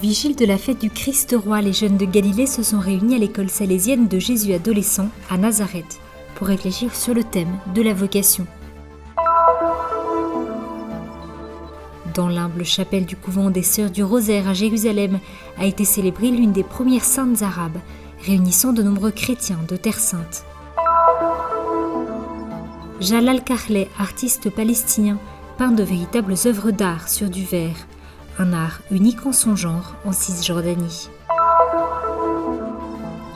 vigile de la fête du Christ roi, les jeunes de Galilée se sont réunis à l'école salésienne de Jésus adolescent à Nazareth pour réfléchir sur le thème de la vocation. Dans l'humble chapelle du couvent des Sœurs du Rosaire à Jérusalem a été célébrée l'une des premières saintes arabes, réunissant de nombreux chrétiens de Terre Sainte. Jalal Kahleh, artiste palestinien, peint de véritables œuvres d'art sur du verre, un art unique en son genre en Cisjordanie.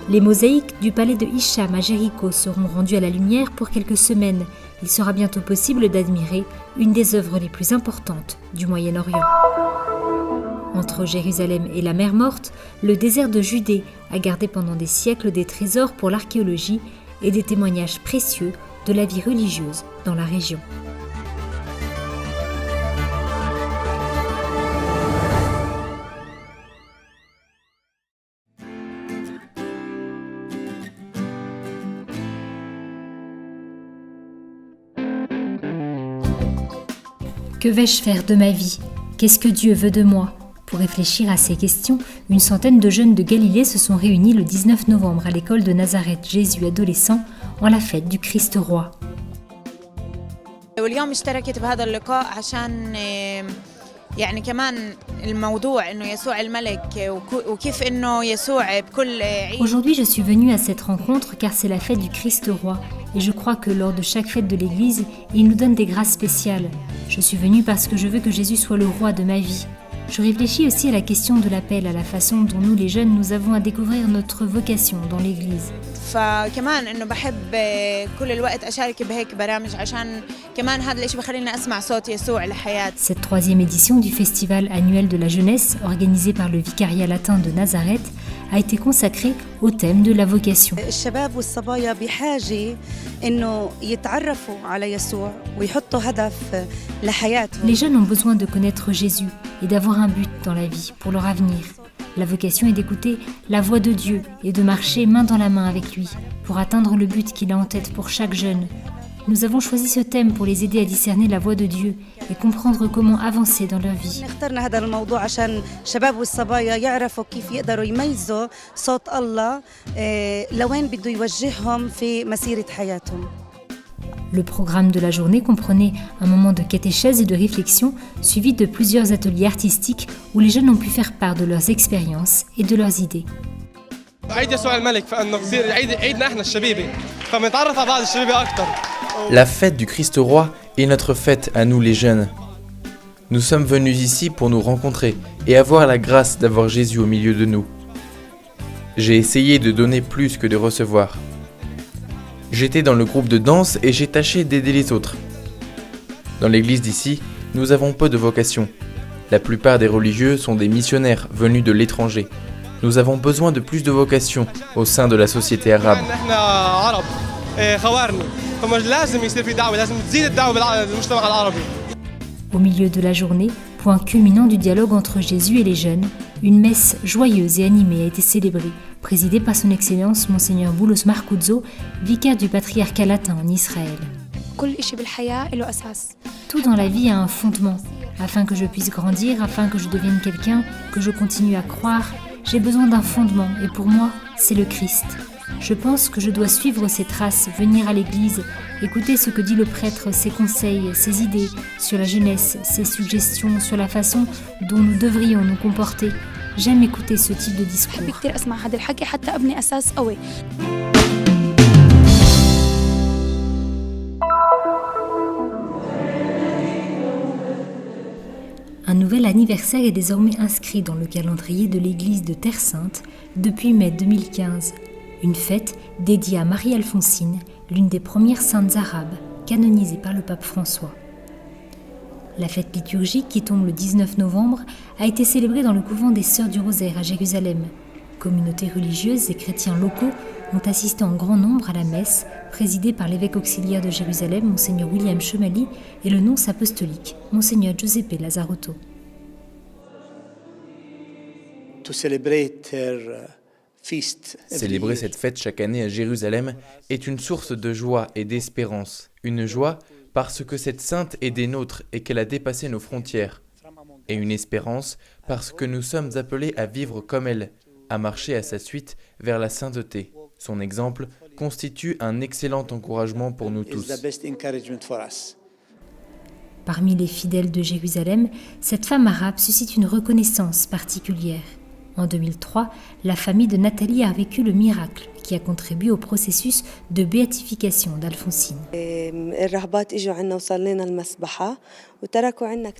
Les mosaïques du palais de Hicham à Jéricho seront rendues à la lumière pour quelques semaines. Il sera bientôt possible d'admirer une des œuvres les plus importantes du Moyen-Orient. Entre Jérusalem et la mer Morte, le désert de Judée a gardé pendant des siècles des trésors pour l'archéologie et des témoignages précieux de la vie religieuse dans la région. Que vais-je faire de ma vie ? Qu'est-ce que Dieu veut de moi ? Pour réfléchir à ces questions, une centaine de jeunes de Galilée se sont réunis le 19 novembre à l'école de Nazareth Jésus adolescent en la fête du Christ roi. واليوم اشتركت بهذا اللقاء عشان يعني كمان الموضوع إنه يسوع الملك وكيف إنه يسوع بكل عيد. Aujourd'hui, je suis venue à cette rencontre car c'est la fête du Christ roi et je crois que lors de chaque fête de l'Église, il nous donne des grâces spéciales. Je suis venue parce que je veux que Jésus soit le roi de ma vie. Je réfléchis aussi à la question de l'appel, à la façon dont nous les jeunes, nous avons à découvrir notre vocation dans l'Église. فكمان إنه بحب كل الوقت أشارك بهيك برامج عشان كمان هذا الإشي بخليني أسمع صوت يسوع لحياتي. Cette troisième édition du Festival annuel de la jeunesse, organisé par le Vicariat latin de Nazareth, a été consacrée au thème de la vocation. الشباب والصبايا بحاجة إنه يتعرفوا على يسوع ويحطوا هدف لحياتهم. Les jeunes ont besoin de connaître Jésus et d'avoir un but dans la vie pour leur avenir. La vocation est d'écouter la voix de Dieu et de marcher main dans la main avec lui pour atteindre le but qu'il a en tête pour chaque jeune. Nous avons choisi ce thème pour les aider à discerner la voix de Dieu et comprendre comment avancer dans leur vie. اخترنا هذا الموضوع عشان الشباب والصبايا يعرفوا كيف يقدروا يميزوا صوت الله لوين بده يوجههم في مسيرة حياتهم. Le programme de la journée comprenait un moment de catéchèse et de réflexion, suivi de plusieurs ateliers artistiques où les jeunes ont pu faire part de leurs expériences et de leurs idées. La fête du Christ roi est notre fête à nous les jeunes. Nous sommes venus ici pour nous rencontrer et avoir la grâce d'avoir Jésus au milieu de nous. J'ai essayé de donner plus que de recevoir. J'étais dans le groupe de danse et j'ai tâché d'aider les autres. Dans l'église d'ici, nous avons peu de vocations. La plupart des religieux sont des missionnaires venus de l'étranger. Nous avons besoin de plus de vocations au sein de la société arabe. Au milieu de la journée, point culminant du dialogue entre Jésus et les jeunes, une messe joyeuse et animée a été célébrée, présidée par son Excellence Monseigneur Boulos Marcuzzo, vicaire du patriarcat latin en Israël. Tout dans la vie a un fondement. Afin que je puisse grandir, afin que je devienne quelqu'un, que je continue à croire, j'ai besoin d'un fondement et pour moi, c'est le Christ. Je pense que je dois suivre ses traces, venir à l'église, écouter ce que dit le prêtre, ses conseils, ses idées sur la jeunesse, ses suggestions sur la façon dont nous devrions nous comporter. J'aime écouter ce type de discours. Un nouvel anniversaire est désormais inscrit dans le calendrier de l'église de Terre Sainte depuis mai 2015. Une fête dédiée à Marie-Alphonsine, l'une des premières saintes arabes canonisées par le pape François. La fête liturgique, qui tombe le 19 novembre, a été célébrée dans le couvent des Sœurs du Rosaire à Jérusalem. Communautés religieuses et chrétiens locaux ont assisté en grand nombre à la messe, présidée par l'évêque auxiliaire de Jérusalem, Monseigneur William Chemali, et le nonce apostolique, Monseigneur Giuseppe Lazzarotto. Célébrer cette fête chaque année à Jérusalem est une source de joie et d'espérance. Une joie parce que cette sainte est des nôtres et qu'elle a dépassé nos frontières. et une espérance parce que nous sommes appelés à vivre comme elle, à marcher à sa suite vers la sainteté. Son exemple constitue un excellent encouragement pour nous tous. Parmi les fidèles de Jérusalem, cette femme arabe suscite une reconnaissance particulière. En 2003, la famille de Nathalie a vécu le miracle qui a contribué au processus de béatification d'Alfonsine.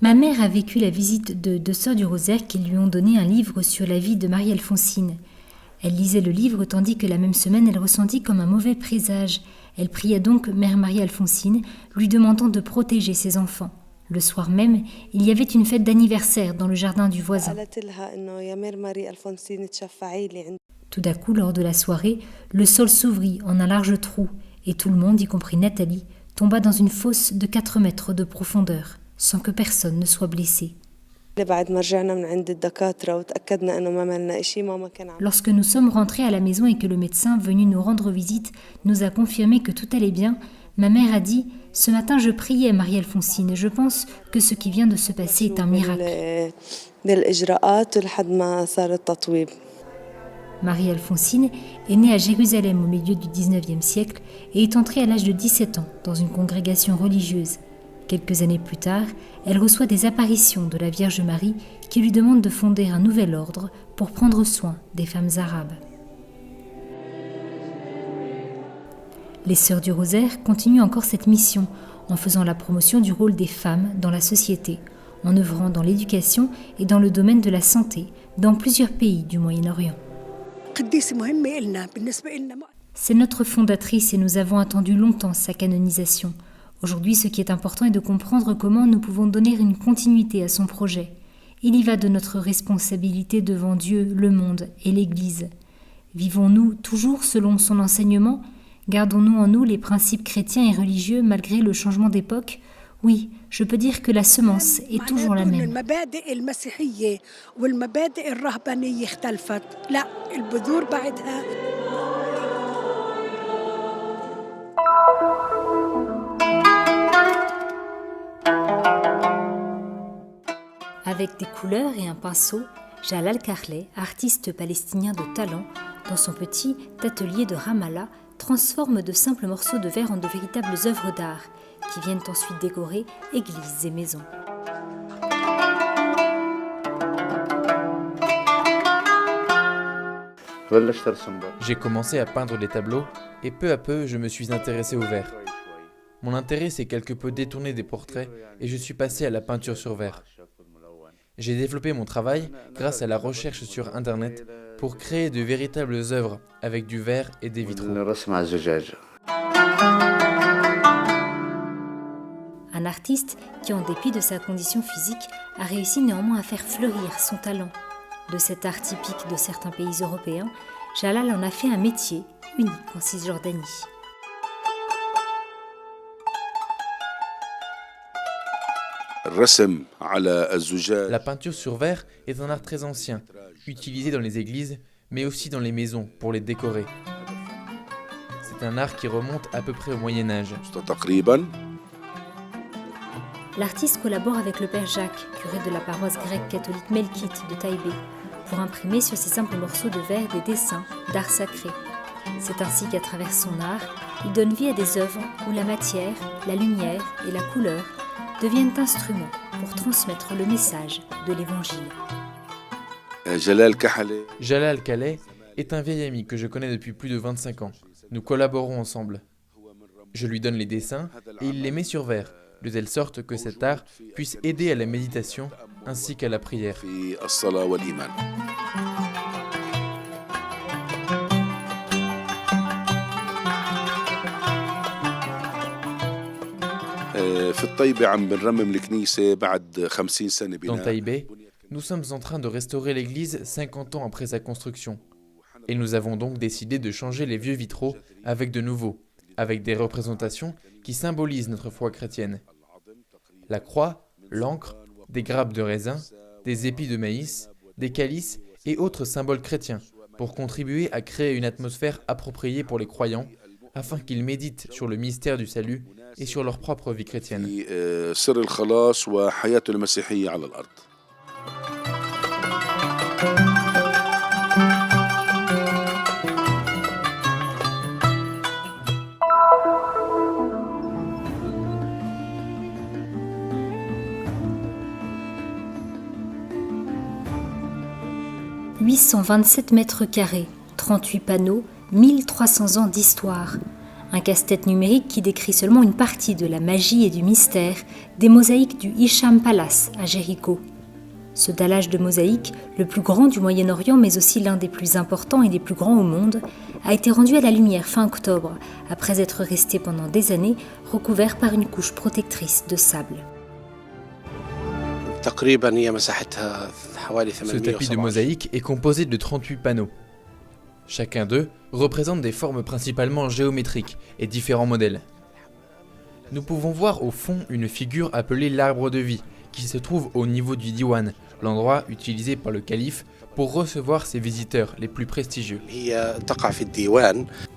Ma mère a vécu la visite de deux sœurs du Rosaire qui lui ont donné un livre sur la vie de Marie-Alfonsine. Elle lisait le livre tandis que la même semaine, elle ressentit comme un mauvais présage. Elle pria donc Mère Marie-Alfonsine, lui demandant de protéger ses enfants. Le soir même, il y avait une fête d'anniversaire dans le jardin du voisin. Tout à coup, lors de la soirée, le sol s'ouvrit en un large trou et tout le monde, y compris Nathalie, tomba dans une fosse de 4 mètres de profondeur, sans que personne ne soit blessé. Lorsque nous sommes rentrés à la maison et que le médecin venu nous rendre visite nous a confirmé que tout allait bien, ma mère a dit « Ce matin, je priais Marie-Alfonsine et je pense que ce qui vient de se passer est un miracle. » Marie-Alfonsine est née à Jérusalem au milieu du XIXe siècle et est entrée à l'âge de 17 ans dans une congrégation religieuse. Quelques années plus tard, elle reçoit des apparitions de la Vierge Marie qui lui demande de fonder un nouvel ordre pour prendre soin des femmes arabes. Les Sœurs du Rosaire continuent encore cette mission en faisant la promotion du rôle des femmes dans la société, en œuvrant dans l'éducation et dans le domaine de la santé dans plusieurs pays du Moyen-Orient. C'est notre fondatrice et nous avons attendu longtemps sa canonisation. Aujourd'hui, ce qui est important est de comprendre comment nous pouvons donner une continuité à son projet. Il y va de notre responsabilité devant Dieu, le monde et l'Église. Vivons-nous toujours selon son enseignement ? Gardons-nous en nous les principes chrétiens et religieux malgré le changement d'époque ? Oui, je peux dire que la semence est toujours la même. Avec des couleurs et un pinceau, Jalal Karleh, artiste palestinien de talent, dans son petit atelier de Ramallah, transforme de simples morceaux de verre en de véritables œuvres d'art, qui viennent ensuite décorer églises et maisons. J'ai commencé à peindre des tableaux et peu à peu je me suis intéressé au verre. Mon intérêt s'est quelque peu détourné des portraits et je suis passé à la peinture sur verre. J'ai développé mon travail grâce à la recherche sur Internet pour créer de véritables œuvres avec du verre et des vitraux. Un artiste qui, en dépit de sa condition physique, a réussi néanmoins à faire fleurir son talent. De cet art typique de certains pays européens, Jalal en a fait un métier unique en Cisjordanie. La peinture sur verre est un art très ancien, utilisé dans les églises, mais aussi dans les maisons pour les décorer. C'est un art qui remonte à peu près au Moyen-Âge. L'artiste collabore avec le père Jacques, curé de la paroisse grecque catholique Melkite de Taïbé, pour imprimer sur ces simples morceaux de verre des dessins d'art sacré. C'est ainsi qu'à travers son art, il donne vie à des œuvres où la matière, la lumière et la couleur deviennent instruments pour transmettre le message de l'Évangile. Jalal Karleh est un vieil ami que je connais depuis plus de 25 ans. Nous collaborons ensemble. Je lui donne les dessins et il les met sur verre, de telle sorte que cet art puisse aider à la méditation ainsi qu'à la prière. Dans Taïbé, nous sommes en train de restaurer l'église 50 ans après sa construction. Et nous avons donc décidé de changer les vieux vitraux avec de nouveaux, avec des représentations qui symbolisent notre foi chrétienne. La croix, l'encre, des grappes de raisin, des épis de maïs, des calices et autres symboles chrétiens, pour contribuer à créer une atmosphère appropriée pour les croyants, afin qu'ils méditent sur le mystère du salut et sur leur propre vie chrétienne. « 827 mètres carrés, 38 panneaux, 1300 ans d'histoire. Un casse-tête numérique qui décrit seulement une partie de la magie et du mystère des mosaïques du Hicham Palace à Jéricho. Ce dallage de mosaïques, le plus grand du Moyen-Orient mais aussi l'un des plus importants et des plus grands au monde, a été rendu à la lumière fin octobre, après être resté pendant des années recouvert par une couche protectrice de sable. Ce tapis de mosaïque est composé de 38 panneaux. Chacun d'eux représente des formes principalement géométriques et différents modèles. Nous pouvons voir au fond une figure appelée l'arbre de vie, qui se trouve au niveau du diwan, l'endroit utilisé par le calife pour recevoir ses visiteurs les plus prestigieux.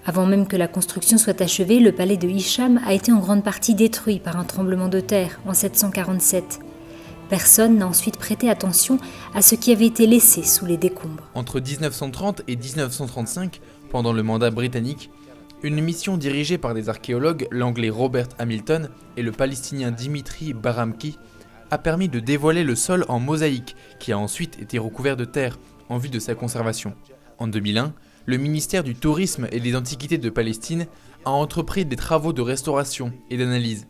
Avant même que la construction soit achevée, le palais de Hicham a été en grande partie détruit par un tremblement de terre en 747. Personne n'a ensuite prêté attention à ce qui avait été laissé sous les décombres. Entre 1930 et 1935, pendant le mandat britannique, une mission dirigée par des archéologues, l'anglais Robert Hamilton et le palestinien Dimitri Baramki, a permis de dévoiler le sol en mosaïque, qui a ensuite été recouvert de terre en vue de sa conservation. En 2001, le ministère du Tourisme et des Antiquités de Palestine a entrepris des travaux de restauration et d'analyse.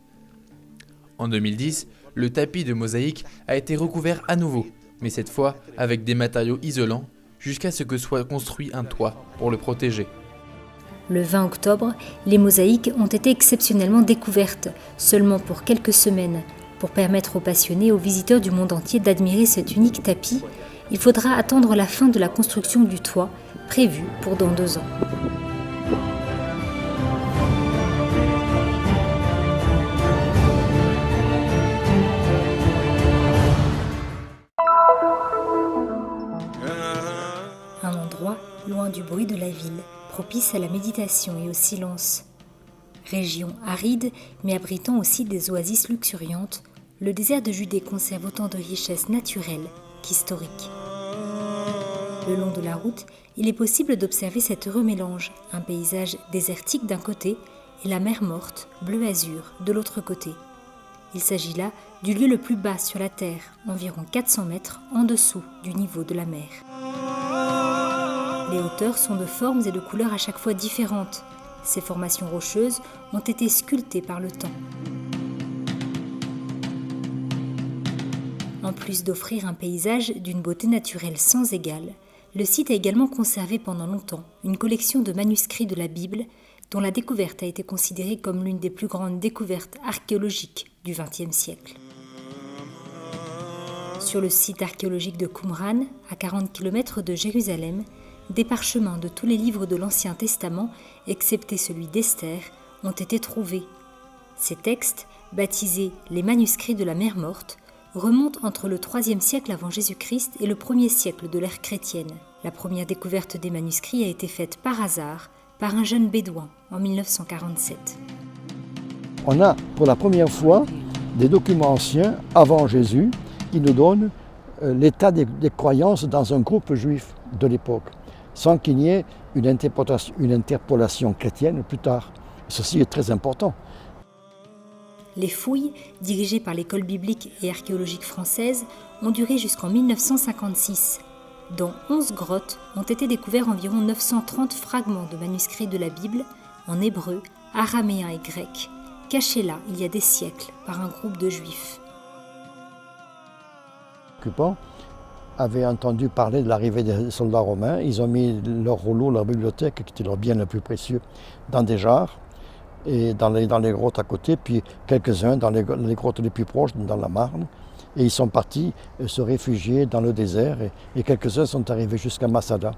En 2010, le tapis de mosaïque a été recouvert à nouveau, mais cette fois avec des matériaux isolants, jusqu'à ce que soit construit un toit pour le protéger. Le 20 octobre, les mosaïques ont été exceptionnellement découvertes, seulement pour quelques semaines. Pour permettre aux passionnés et aux visiteurs du monde entier d'admirer cet unique tapis, il faudra attendre la fin de la construction du toit, prévue pour dans 2 ans. Un endroit loin du bruit de la ville, propice à la méditation et au silence. Région aride, mais abritant aussi des oasis luxuriantes, le désert de Judée conserve autant de richesses naturelles qu'historiques. Le long de la route, il est possible d'observer cet heureux mélange, un paysage désertique d'un côté et la mer morte, bleu-azur, de l'autre côté. Il s'agit là du lieu le plus bas sur la Terre, environ 400 mètres en dessous du niveau de la mer. Les hauteurs sont de formes et de couleurs à chaque fois différentes. Ces formations rocheuses ont été sculptées par le temps. En plus d'offrir un paysage d'une beauté naturelle sans égale, le site a également conservé pendant longtemps une collection de manuscrits de la Bible dont la découverte a été considérée comme l'une des plus grandes découvertes archéologiques du XXe siècle. Sur le site archéologique de Qumran, à 40 km de Jérusalem, des parchemins de tous les livres de l'Ancien Testament, excepté celui d'Esther, ont été trouvés. Ces textes, baptisés les manuscrits de la mer morte, remontent entre le IIIe siècle avant Jésus-Christ et le 1er siècle de l'ère chrétienne. La première découverte des manuscrits a été faite par hasard par un jeune bédouin en 1947. On a pour la première fois des documents anciens avant Jésus qui nous donnent l'état des croyances dans un groupe juif de l'époque, sans qu'il y ait une interpolation chrétienne plus tard. Ceci est très important. Les fouilles, dirigées par l'école biblique et archéologique française, ont duré jusqu'en 1956. Dans 11 grottes ont été découverts environ 930 fragments de manuscrits de la Bible en hébreu, araméen et grec, cachés là il y a des siècles par un groupe de juifs. Les occupants avaient entendu parler de l'arrivée des soldats romains. Ils ont mis leurs rouleaux, leur bibliothèque, qui était leur bien le plus précieux, dans des jarres et dans les grottes à côté, puis quelques-uns dans les grottes les plus proches, dans la Marne. Et ils sont partis se réfugier dans le désert et quelques-uns sont arrivés jusqu'à Masada.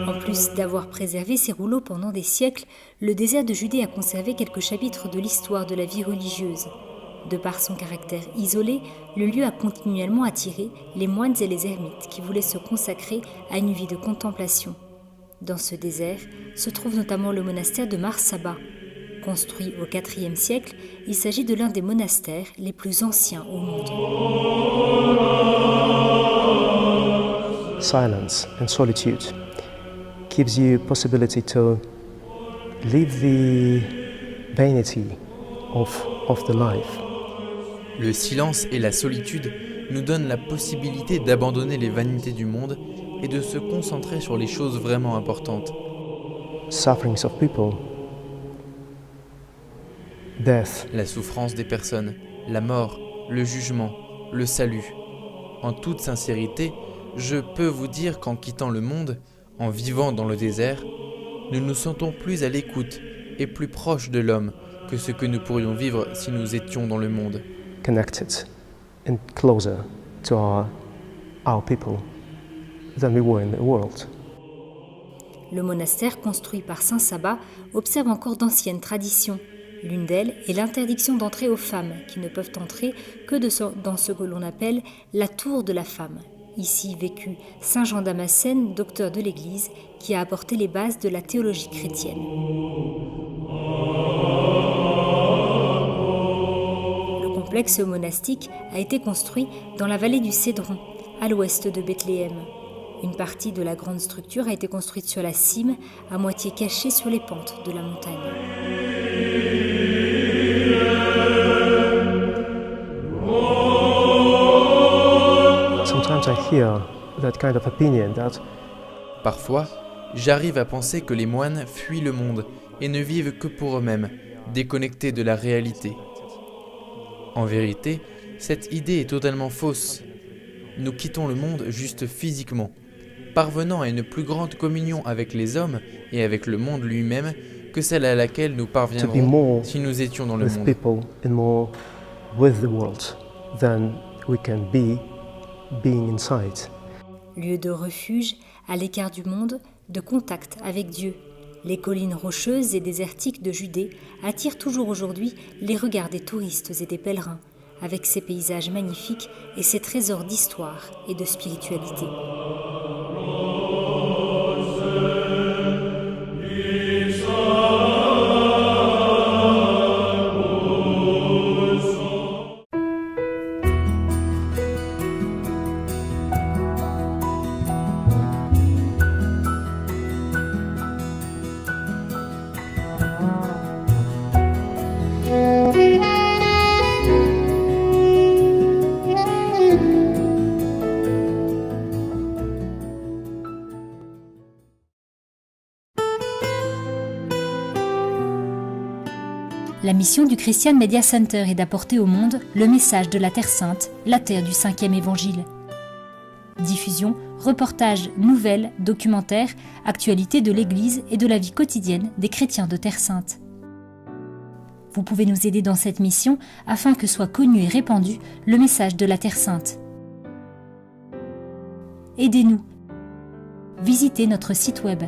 En plus d'avoir préservé ces rouleaux pendant des siècles, le désert de Judée a conservé quelques chapitres de l'histoire de la vie religieuse. De par son caractère isolé, le lieu a continuellement attiré les moines et les ermites qui voulaient se consacrer à une vie de contemplation. Dans ce désert se trouve notamment le monastère de Mar Saba. Construit au IVe siècle, il s'agit de l'un des monastères les plus anciens au monde. Silence and solitude gives you possibility to leave the vanity of the life. Le silence et la solitude nous donnent la possibilité d'abandonner les vanités du monde et de se concentrer sur les choses vraiment importantes. Sufferings of people, death, La souffrance des personnes, la mort, le jugement, le salut. En toute sincérité, je peux vous dire qu'en quittant le monde, en vivant dans le désert, nous nous sentons plus à l'écoute et plus proches de l'homme que ce que nous pourrions vivre si nous étions dans le monde. connected and closer to our people than we were in the world. Le monastère construit par saint Sabba observe encore d'anciennes traditions. L'une d'elles est l'interdiction d'entrer aux femmes, qui ne peuvent entrer que dans ce que l'on appelle la tour de la femme. Ici vécut saint Jean Damascène, docteur de l'Église, qui a apporté les bases de la théologie chrétienne. Le complexe monastique a été construit dans la vallée du Cédron, à l'ouest de Bethléem. Une partie de la grande structure a été construite sur la cime, à moitié cachée sur les pentes de la montagne. Sometimes I hear that kind of opinion that Parfois, j'arrive à penser que les moines fuient le monde et ne vivent que pour eux-mêmes, déconnectés de la réalité. En vérité, cette idée est totalement fausse. Nous quittons le monde juste physiquement, parvenant à une plus grande communion avec les hommes et avec le monde lui-même que celle à laquelle nous to be parviendrons more si nous étions dans le with monde. people and more with the world than we can be being inside. Lieu de refuge, à l'écart du monde, de contact avec Dieu. Les collines rocheuses et désertiques de Judée attirent toujours aujourd'hui les regards des touristes et des pèlerins, avec ses paysages magnifiques et ses trésors d'histoire et de spiritualité. La mission du Christian Media Center est d'apporter au monde le message de la Terre Sainte, la terre du 5e évangile. Diffusion, reportages, nouvelles, documentaires, actualités de l'Église et de la vie quotidienne des chrétiens de Terre Sainte. Vous pouvez nous aider dans cette mission afin que soit connu et répandu le message de la Terre Sainte. Aidez-nous. Visitez notre site web